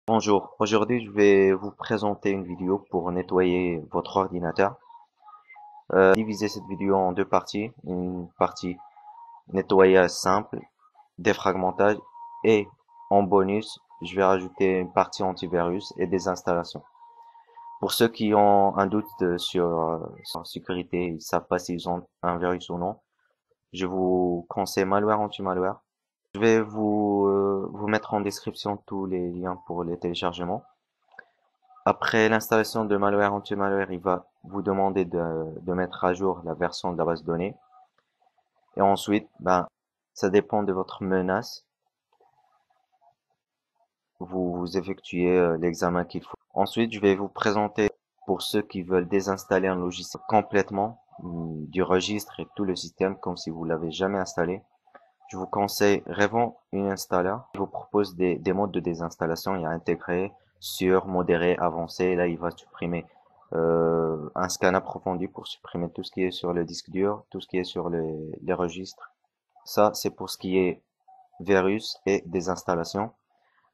Bonjour, aujourd'hui je vais vous présenter une vidéo pour nettoyer votre ordinateur. Diviser cette vidéo en deux parties. Une partie nettoyage simple, défragmentage et en bonus, je vais rajouter une partie antivirus et des installations. Pour ceux qui ont un doute sur la sécurité, ils ne savent pas s'ils ont un virus ou non, je vous conseille malware anti-malware. Je vais vous mettre en description tous les liens pour les téléchargements. Après l'installation de malware anti-malware, il va vous demander de mettre à jour la version de la base de données. Et ensuite, ça dépend de votre menace. Vous effectuez l'examen qu'il faut. Ensuite, je vais vous présenter pour ceux qui veulent désinstaller un logiciel complètement du registre et tout le système comme si vous l'avez jamais installé. Je vous conseille Revon Uninstaller. Il vous propose des modes de désinstallation. Il y a intégré, sûr, modéré, avancé. Là, il va supprimer un scan approfondi pour supprimer tout ce qui est sur le disque dur, tout ce qui est sur les registres. Ça, c'est pour ce qui est virus et désinstallation.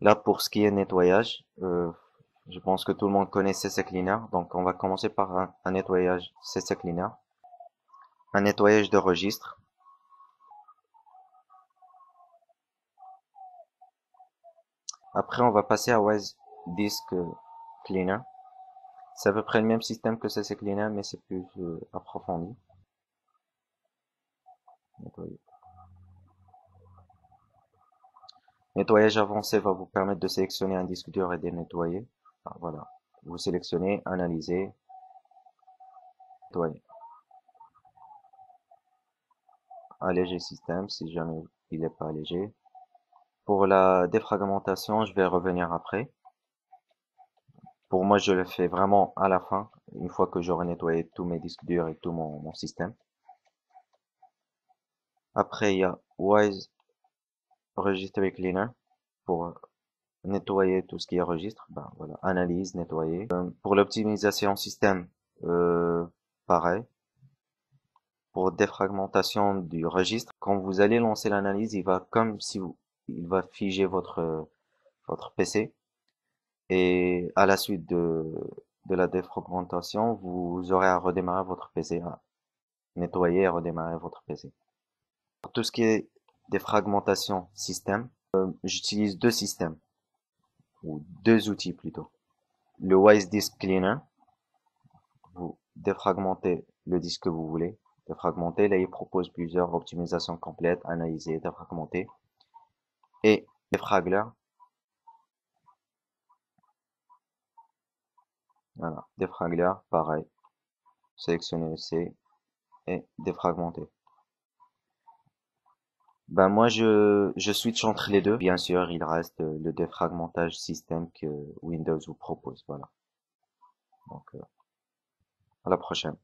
Là, pour ce qui est nettoyage, je pense que tout le monde connaît CC Cleaner. Donc, on va commencer par un nettoyage CC Cleaner. Un nettoyage de registre. Après, on va passer à Wise Disk Cleaner. C'est à peu près le même système que CC Cleaner, mais c'est plus approfondi. Nettoyer. Nettoyage avancé va vous permettre de sélectionner un disque dur et de nettoyer. Ah, voilà. Vous sélectionnez, analysez, nettoyer. Alléger système si jamais il n'est pas allégé. Pour la défragmentation, je vais revenir après. Pour moi, je le fais vraiment à la fin, une fois que j'aurai nettoyé tous mes disques durs et tout mon système. Après, il y a Wise Registry Cleaner pour nettoyer tout ce qui est registre. Ben, voilà, analyse, nettoyer. Pour l'optimisation système, pareil. Pour défragmentation du registre, quand vous allez lancer l'analyse, il va comme si il va figer votre PC. Et à la suite de la défragmentation, vous aurez à redémarrer votre PC, à nettoyer et redémarrer votre PC. Pour tout ce qui est défragmentation système, j'utilise deux systèmes, ou deux outils plutôt. Le Wise Disk Cleaner, vous défragmentez le disque que vous voulez défragmenter. Là, il propose plusieurs optimisations complètes, analyser, défragmenter. Et Defragler, voilà, Defragler, pareil. Sélectionnez le C et défragmenter. Ben moi je switch entre les deux. Bien sûr, il reste le défragmentage système que Windows vous propose. Voilà. Donc à la prochaine.